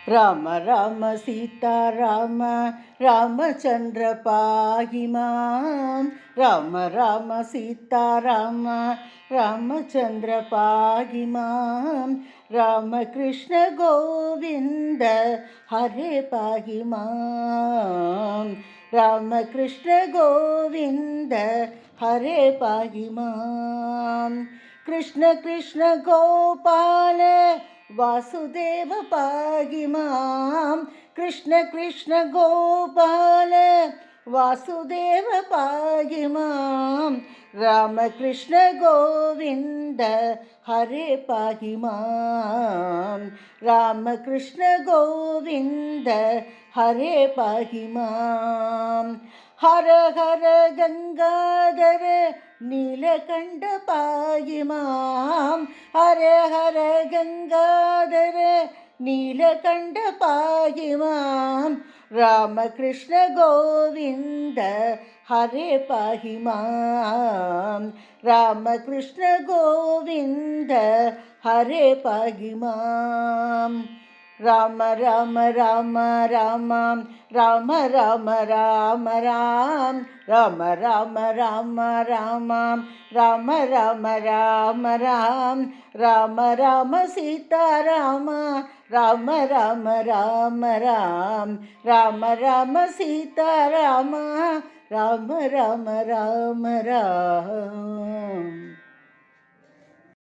राम राम सीताराम रामचंद्र पाहि मां राम राम सीताराम रामचंद्र पाहि मां रामकृष्ण गोविंद हरे पाहि मां रामकृष्ण गोविंद हरे पाहि मां कृष्ण कृष्ण गोपाल वासुदेव पाहि मां कृष्ण कृष्ण गोपाल वासुदेव पाहि मां रामकृष्ण गोविंद हरे पाहि मां रामकृष्ण गोविंद हरे पाहि मां हर हर गंगाधर नीलकंठ पाहि मां हर हर गंगाधर नीलकंठ पाहि मां रामकृष्ण गोविंद हरे पाहि मां रामकृष्ण गोविंद हरे पाहि मां राम राम राम राम राम राम राम राम राम राम राम राम राम राम राम राम राम राम सीता राम राम राम राम राम राम राम सीता राम राम राम राम राम